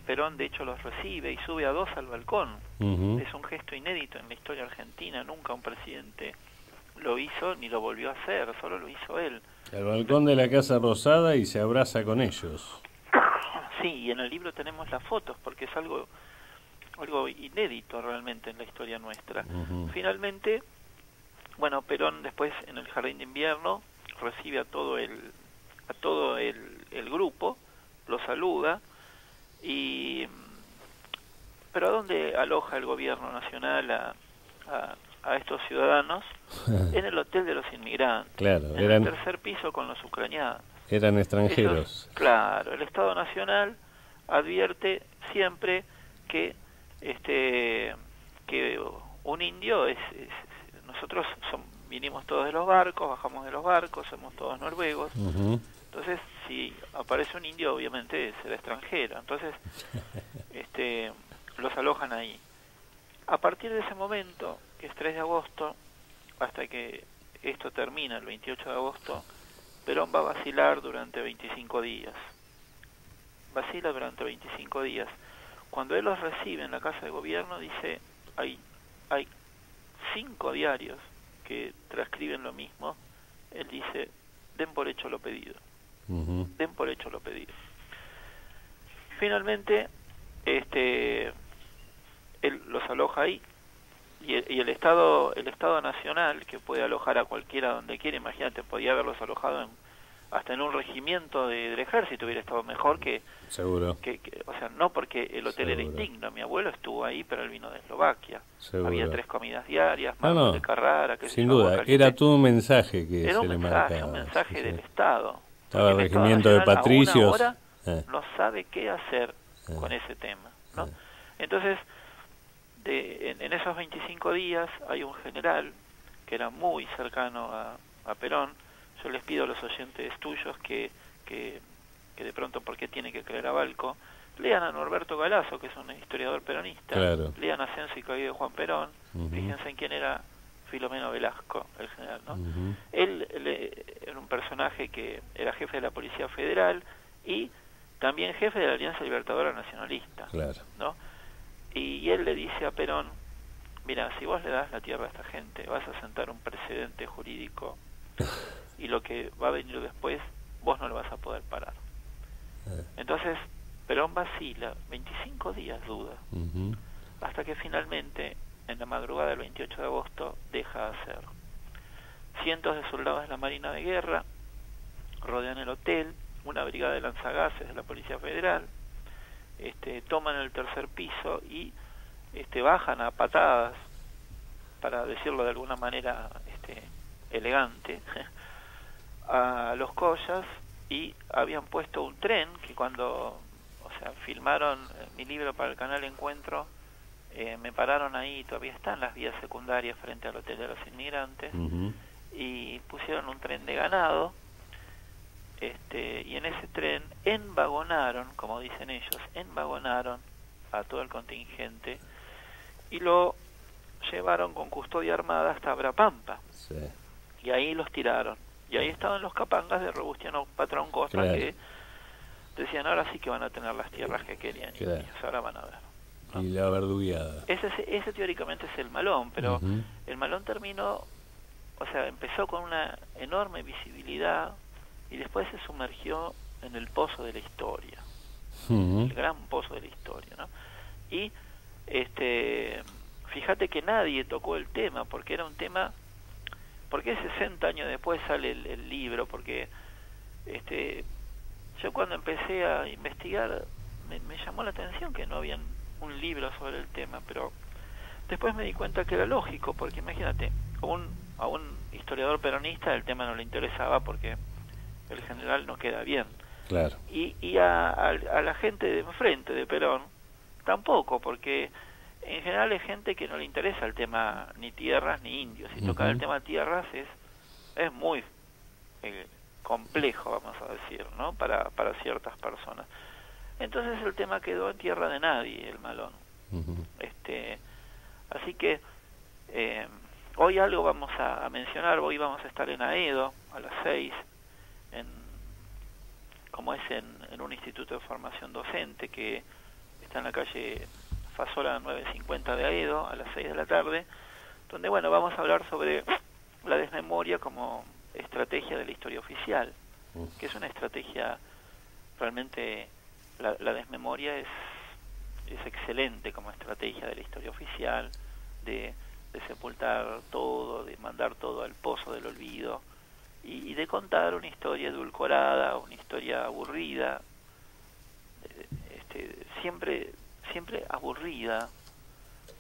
Perón de hecho los recibe y sube a 2 al balcón. Es un gesto inédito en la historia argentina, nunca un presidente lo hizo ni lo volvió a hacer, solo lo hizo él. Al balcón de la Casa Rosada y se abraza con ellos. Sí, y en el libro tenemos las fotos porque es algo inédito realmente en la historia nuestra. Finalmente, bueno, Perón después en el Jardín de Invierno recibe a todo el grupo, lo saluda, pero ¿a dónde aloja el gobierno nacional a estos ciudadanos? En el Hotel de los Inmigrantes, claro, en el tercer piso con los ucranianos. Eran extranjeros. Claro, el Estado Nacional advierte siempre que un indio nosotros vinimos todos de los barcos, bajamos de los barcos, somos todos noruegos. Entonces, si aparece un indio, obviamente será extranjero. Entonces, los alojan ahí. A partir de ese momento, que es 3 de agosto, hasta que esto termina el 28 de agosto, Perón va a vacilar durante 25 días. Vacila durante 25 días. Cuando él los recibe en la Casa de Gobierno, dice, hay 5 diarios que transcriben lo mismo. Él dice, den por hecho lo pedido. Den por hecho lo pedido. Finalmente, él los aloja ahí, y el Estado Nacional, que puede alojar a cualquiera donde quiera, imagínate, podía haberlos alojado hasta en un regimiento del ejército hubiera estado mejor que... Seguro. O sea, no porque el hotel Seguro. era indigno. Mi abuelo estuvo ahí, pero él vino de Eslovaquia. Seguro. Había 3 comidas diarias, No, de Carrara, sin duda. Era todo un mensaje que era se le marcaba. un mensaje sí, del Estado. Estaba el regimiento de patricios. Ahora no sabe qué hacer con ese tema, ¿no? Entonces, en esos 25 días hay un general que era muy cercano a Perón. Yo les pido a los oyentes tuyos que de pronto, porque tiene que creer a Balco, lean a Norberto Galazo, que es un historiador peronista, claro. lean Ascenso y Caída de Juan Perón, fíjense en quién era Filomeno Velasco, el general, ¿no? Él era un personaje que era jefe de la Policía Federal y también jefe de la Alianza Libertadora Nacionalista, claro. ¿no? Y él le dice a Perón, mira, si vos le das la tierra a esta gente, vas a sentar un precedente jurídico y lo que va a venir después, vos no lo vas a poder parar. Entonces, Perón vacila, 25 días duda, hasta que finalmente, en la madrugada del 28 de agosto, deja de hacer. Cientos de soldados de la Marina de Guerra rodean el hotel, una brigada de lanzagases de la Policía Federal, toman el tercer piso y bajan a patadas, para decirlo de alguna manera elegante, a Los Collas, y habían puesto un tren que cuando, filmaron mi libro para el canal Encuentro, me pararon ahí, todavía están las vías secundarias frente al Hotel de los Inmigrantes, y pusieron un tren de ganado, y en ese tren envagonaron, como dicen ellos, a todo el contingente y lo llevaron con custodia armada hasta Abrapampa. Sí. Y ahí los tiraron. Y ahí estaban los capangas de Robustiano Patrón Costa, claro. que decían, ahora sí que van a tener las tierras que querían, claro. Y ahora van a ver, ¿no? Y la verdugueada. Ese teóricamente es el Malón, pero el Malón terminó, empezó con una enorme visibilidad y después se sumergió en el pozo de la historia, el gran pozo de la historia, ¿no? Y fíjate que nadie tocó el tema, porque era un tema, porque 60 años después sale el libro, porque yo cuando empecé a investigar me llamó la atención que no había un libro sobre el tema, pero después me di cuenta que era lógico, porque imagínate, a un historiador peronista el tema no le interesaba porque el general no queda bien. Claro. Y a la gente de enfrente de Perón tampoco, porque en general es gente que no le interesa el tema ni tierras ni indios. Y tocar el tema tierras es muy complejo, vamos a decir, ¿no? Para ciertas personas. Entonces el tema quedó en tierra de nadie, el Malón. Así que hoy algo vamos a mencionar. Hoy vamos a estar en Aedo a las 6, en un instituto de formación docente que está en la calle Fasola 950 de Aedo a las 6 de la tarde, donde vamos a hablar sobre la desmemoria como estrategia de la historia oficial, que es una estrategia realmente, la desmemoria es excelente como estrategia de la historia oficial, de sepultar todo, de mandar todo al pozo del olvido, y de contar una historia edulcorada, una historia aburrida, siempre aburrida,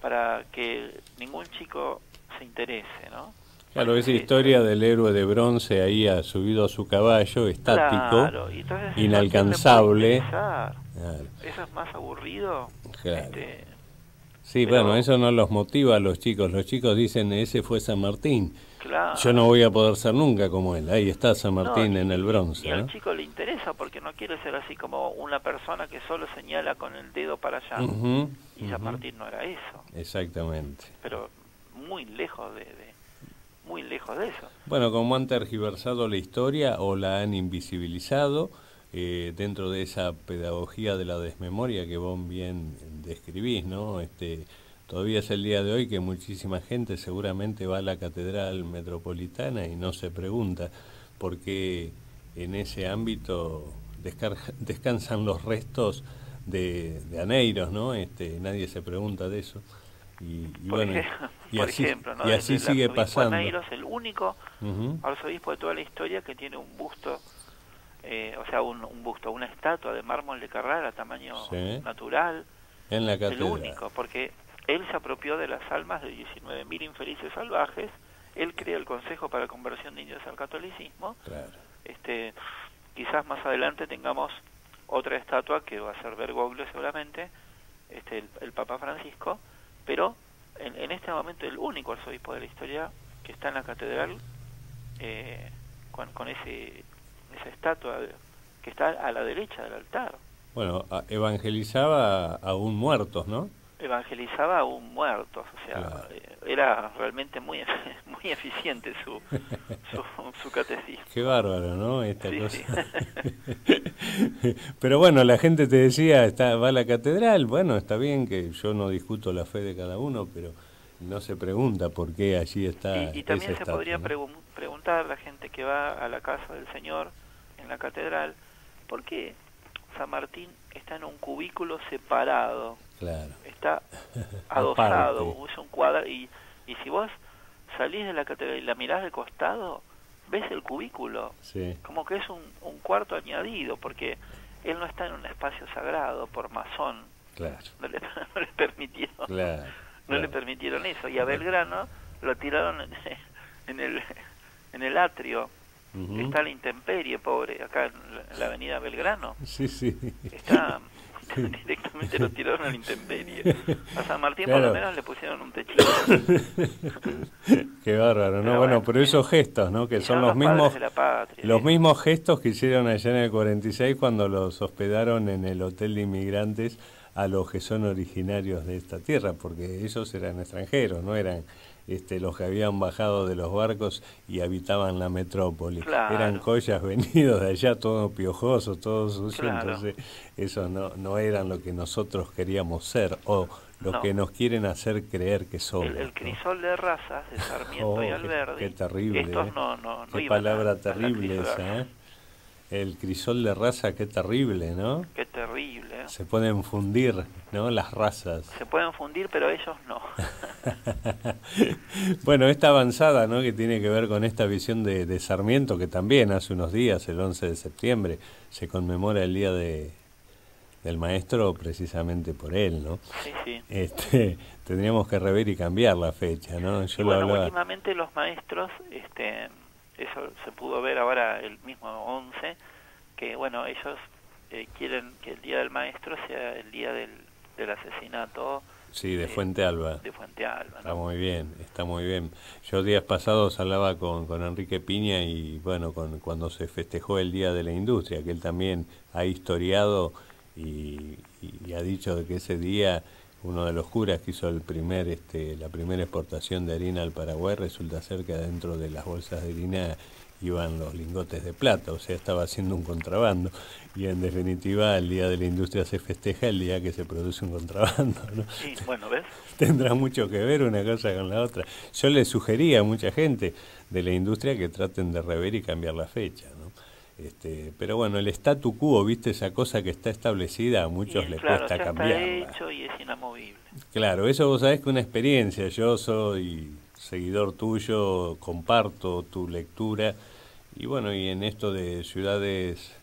para que ningún chico se interese, ¿no? Claro, esa historia del héroe de bronce ahí subido a su caballo, estático, claro, y entonces inalcanzable. Claro. Eso es más aburrido. Claro. Sí, pero, bueno, eso no los motiva a los chicos. Los chicos dicen, ese fue San Martín. Claro. Yo no voy a poder ser nunca como él. Ahí está San Martín en el bronce. Y al chico le interesa porque no quiere ser así como una persona que solo señala con el dedo para allá. Y San Martín no era eso. Exactamente. Pero muy lejos de eso. Bueno, como han tergiversado la historia o la han invisibilizado dentro de esa pedagogía de la desmemoria que vos bien describís, ¿no? Todavía es el día de hoy que muchísima gente seguramente va a la Catedral Metropolitana y no se pregunta por qué en ese ámbito descansan los restos de Aneiros, ¿no? Nadie se pregunta de eso. Y bueno, por ejemplo, ¿no? Y así sigue pasando. Aneiros, el único arzobispo de toda la historia que tiene un busto o sea, un busto, una estatua de mármol de Carrara, tamaño natural, en la catedral. El único, porque él se apropió de las almas de 19.000 infelices salvajes. Él crea el Consejo para la Conversión de Indios al Catolicismo. Claro. Quizás más adelante tengamos otra estatua que va a ser Bergoglio seguramente, el Papa Francisco, pero en este momento el único arzobispo de la historia que está en la catedral con esa estatua que está a la derecha del altar. Bueno, evangelizaba aún muertos, ¿no? Evangelizaba aún muertos, o sea, claro. Era realmente muy eficiente su catecismo. Qué bárbaro, ¿no? Esta sí, cosa. Sí. Pero bueno, la gente te decía, va a la catedral, bueno, está bien que yo no discuto la fe de cada uno, pero no se pregunta por qué allí está. Y también se estatua, podría ¿no? preguntar la gente que va a la casa del Señor en la catedral, ¿por qué San Martín está en un cubículo separado? Claro. Está adosado, usa un cuadro, y si vos salís de la catedral y la mirás de costado, ves el cubículo, sí. Como que es un cuarto añadido, porque él no está en un espacio sagrado por masón. Claro. No le permitieron, claro, no le permitieron eso, y a Belgrano lo tiraron en el atrio. Uh-huh. Está la intemperie, pobre, acá en la avenida Belgrano. Sí, sí. Está directamente lo tiraron a la intemperie. A San Martín claro. por lo menos le pusieron un techito. Qué bárbaro, ¿no? Bueno, pero esos gestos, ¿no? Que son los mismos, patria, los mismos gestos que hicieron allá en el 46 cuando los hospedaron en el hotel de inmigrantes a los que son originarios de esta tierra, porque ellos eran extranjeros, no eran los que habían bajado de los barcos y habitaban la metrópoli. Claro. Eran collas venidos de allá, todos piojosos, todos sucios, claro. Entonces eso no eran lo que nosotros queríamos ser o lo que nos quieren hacer creer que somos. El crisol de razas de Sarmiento y Alberdi. Qué terrible. Estos no qué palabra terrible esa, ¿eh? El crisol de raza, qué terrible, ¿no? Qué terrible. Se pueden fundir, ¿no? Las razas. Se pueden fundir, pero ellos no. Bueno, esta avanzada, ¿no? Que tiene que ver con esta visión de Sarmiento, que también hace unos días, el 11 de septiembre, se conmemora el Día del Maestro precisamente por él, ¿no? Sí, sí. Tendríamos que rever y cambiar la fecha, ¿no? Yo lo hablaba. Últimamente los maestros, eso se pudo ver ahora el mismo 11, que bueno, ellos quieren que el Día del Maestro sea el día del asesinato. Sí, de Fuente Alba. De Fuente Alba, ¿no? Está muy bien, está muy bien. Yo días pasados hablaba con Enrique Piña y bueno, cuando se festejó el Día de la Industria, que él también ha historiado y ha dicho de que ese día uno de los curas que hizo la primera exportación de harina al Paraguay, resulta ser que adentro de las bolsas de harina iban los lingotes de plata, o sea, estaba haciendo un contrabando. Y en definitiva, el Día de la Industria se festeja el día que se produce un contrabando, ¿no? Sí, bueno, ¿ves? Tendrá mucho que ver una cosa con la otra. Yo le sugería a mucha gente de la industria que traten de rever y cambiar la fecha, ¿no? Pero bueno, el statu quo, ¿viste? Esa cosa que está establecida, a muchos les cuesta cambiarla. Está hecho y es inamovible. Claro, eso vos sabés que una experiencia. Yo soy seguidor tuyo, comparto tu lectura. Y bueno, y en esto de ciudades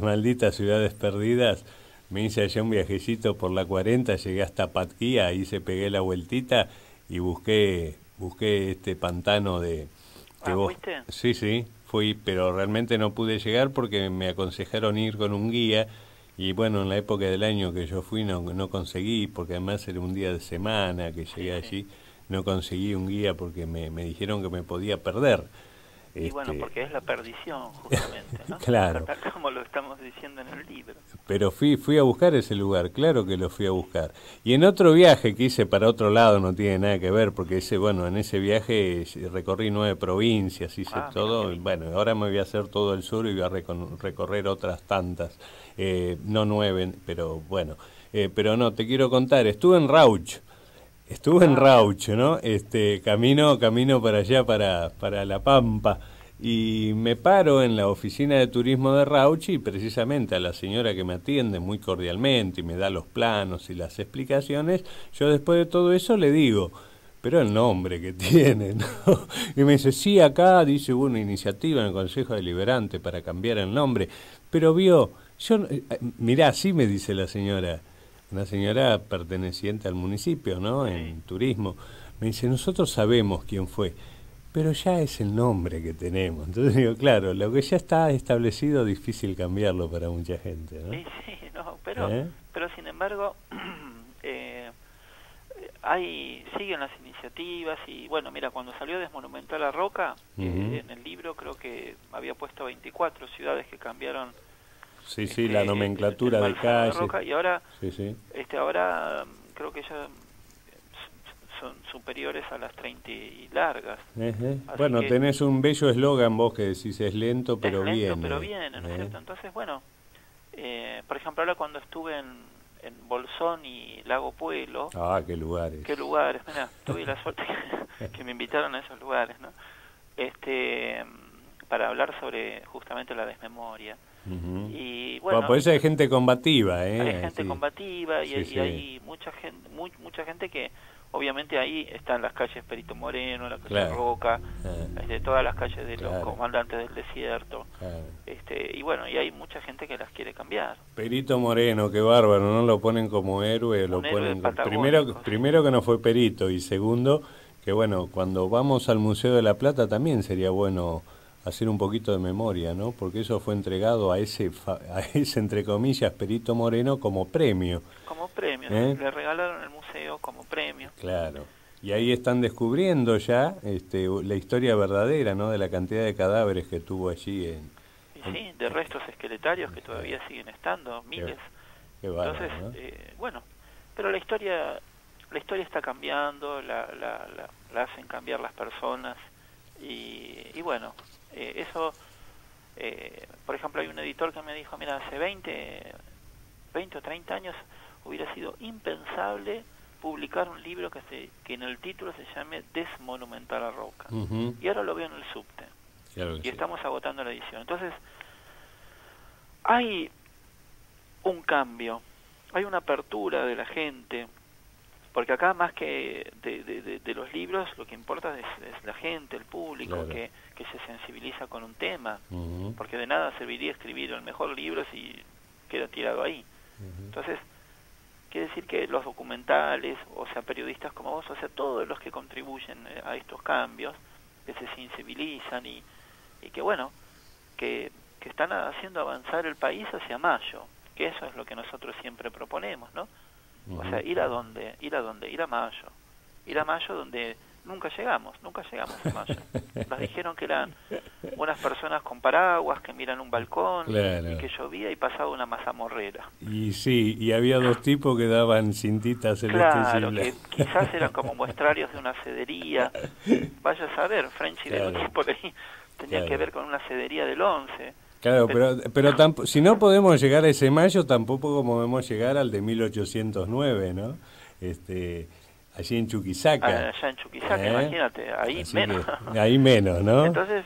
malditas, ciudades perdidas, me hice allá un viajecito por la 40, llegué hasta Patquía, ahí se pegué la vueltita y busqué este pantano de... ¿Fuiste? Sí, fui, pero realmente no pude llegar porque me aconsejaron ir con un guía y bueno, en la época del año que yo fui no conseguí, porque además era un día de semana que llegué allí, no conseguí un guía porque me dijeron que me podía perder. Y bueno, porque es la perdición, justamente, ¿no? Claro. Como lo estamos diciendo en el libro. Pero fui a buscar ese lugar, claro que lo fui a buscar. Y en otro viaje que hice para otro lado, no tiene nada que ver, porque en ese viaje recorrí 9 provincias, hice todo. Bueno, ahora me voy a hacer todo el sur y voy a recorrer otras tantas. No 9, pero bueno. Pero no, te quiero contar, estuve en Rauch. En Rauch, ¿no? Camino para allá, para La Pampa, y me paro en la oficina de turismo de Rauch y precisamente a la señora que me atiende muy cordialmente y me da los planos y las explicaciones, yo después de todo eso le digo, pero el nombre que tiene, ¿no? Y me dice, sí, acá dice hubo una iniciativa en el Consejo Deliberante para cambiar el nombre, pero vio, mirá, así me dice la señora, una señora perteneciente al municipio, ¿no? En turismo, me dice, nosotros sabemos quién fue, pero ya es el nombre que tenemos. Entonces digo, claro, lo que ya está establecido, difícil cambiarlo para mucha gente, ¿no? Sí, no, pero sin embargo, siguen las iniciativas y bueno, mira, cuando salió Desmonumentar la Roca, en el libro creo que había puesto 24 ciudades que cambiaron la nomenclatura de calles. Y ahora, ahora creo que ya son superiores a las 30 y largas. Bueno, tenés un bello eslogan vos que decís, es lento pero bien. Pero viene, ¿no es cierto? Entonces, bueno, por ejemplo, ahora cuando estuve en Bolsón y Lago Puelo... Ah, qué lugares. Qué lugares, mira, tuve la suerte que me invitaron a esos lugares, ¿no? Para hablar sobre justamente la desmemoria. Y bueno, por eso hay gente combativa, hay gente combativa y hay mucha gente que obviamente ahí están las calles Perito Moreno, la calle Roca, todas las calles de los comandantes del desierto, y bueno, y hay mucha gente que las quiere cambiar. Perito Moreno, qué bárbaro, no lo ponen como héroe, lo ponen primero que no fue perito, y segundo que bueno, cuando vamos al Museo de la Plata también sería bueno hacer un poquito de memoria, ¿no? Porque eso fue entregado a ese entre comillas Perito Moreno como premio. Como premio, le regalaron el museo como premio. Claro. Y ahí están descubriendo ya la historia verdadera, ¿no? De la cantidad de cadáveres que tuvo allí de restos esqueletarios que todavía siguen estando, miles. Qué bárbaro, entonces, ¿no? Bueno, pero la historia está cambiando, la hacen cambiar las personas y bueno, eso, por ejemplo, hay un editor que me dijo, mira, hace 20 o 30 años hubiera sido impensable publicar un libro que en el título se llame Desmonumentar la Roca. Y ahora lo veo en el subte. Claro y estamos agotando la edición. Entonces, hay un cambio, hay una apertura de la gente, porque acá más que de los libros, lo que importa es la gente, el público, que se sensibiliza con un tema, porque de nada serviría escribir el mejor libro si queda tirado ahí. Entonces, quiere decir que los documentales, o sea, periodistas como vos, o sea, todos los que contribuyen a estos cambios, que se sensibilizan y que, bueno, que están haciendo avanzar el país hacia Mayo, que eso es lo que nosotros siempre proponemos, ¿no? O sea, ir a Mayo donde nunca llegamos a Mayo. Nos dijeron que eran unas personas con paraguas que miran un balcón y que llovía y pasaba una mazamorrera. Y sí, y había dos tipos que daban cintitas celestes que quizás eran como muestrarios de una cedería. Vaya a saber, Frenchy de Luis por ahí tenía que ver con una cedería del 11. Claro, pero si no podemos llegar a ese Mayo, tampoco podemos llegar al de 1809, ¿no? Allí en Chuquisaca. Allá en Chuquisaca, imagínate, ahí así menos. Ahí menos, ¿no? Entonces,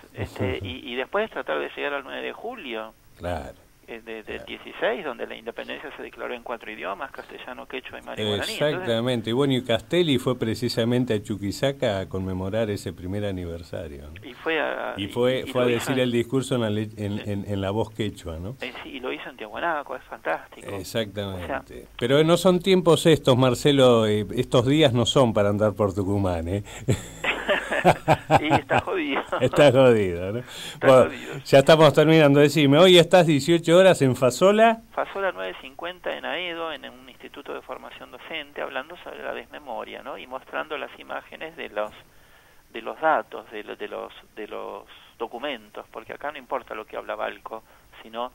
y después tratar de llegar al 9 de julio. Claro. Del 16, donde la independencia se declaró en 4 idiomas, castellano, quechua y mari-guaraní. Exactamente. Entonces, y bueno, y Castelli fue precisamente a Chuquisaca a conmemorar ese primer aniversario, ¿no? Y fue a decir el discurso en la voz quechua, ¿no? Sí, y lo hizo en Tiahuanaco, es fantástico. Exactamente. O sea, pero no son tiempos estos, Marcelo, estos días no son para andar por Tucumán, ¿eh? Y está jodido. Está jodido, ¿no? Jodido. Ya estamos terminando. Decime, hoy estás 18 horas en Fasola. Fasola 950 en Aedo, en un instituto de formación docente, hablando sobre la desmemoria, ¿no? Y mostrando las imágenes de los datos, de los documentos, porque acá no importa lo que habla Balco, sino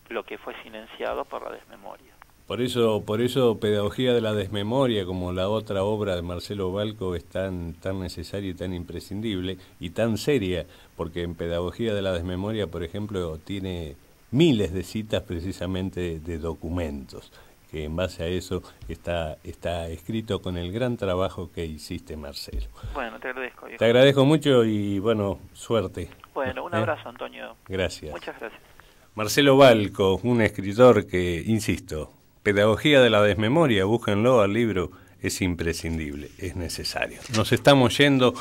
lo que fue silenciado por la desmemoria. Por eso Pedagogía de la Desmemoria, como la otra obra de Marcelo Balco, es tan necesaria y tan imprescindible y tan seria, porque en Pedagogía de la Desmemoria, por ejemplo, tiene miles de citas precisamente de documentos, que en base a eso está escrito con el gran trabajo que hiciste, Marcelo. Bueno, te agradezco, viejo. Te agradezco mucho y, bueno, suerte. Bueno, un abrazo, Antonio. Gracias. Muchas gracias. Marcelo Balco, un escritor que, insisto, Pedagogía de la Desmemoria, búsquenlo al libro, es imprescindible, es necesario. Nos estamos yendo.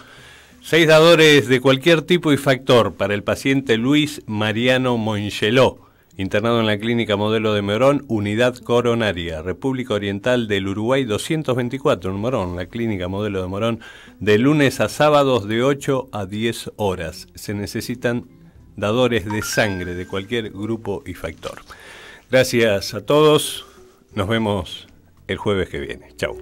6 dadores de cualquier tipo y factor para el paciente Luis Mariano Mongeló, internado en la Clínica Modelo de Morón, Unidad Coronaria, República Oriental del Uruguay 224 en Morón, la Clínica Modelo de Morón, de lunes a sábados de 8 a 10 horas. Se necesitan dadores de sangre de cualquier grupo y factor. Gracias a todos, nos vemos el jueves que viene. Chau.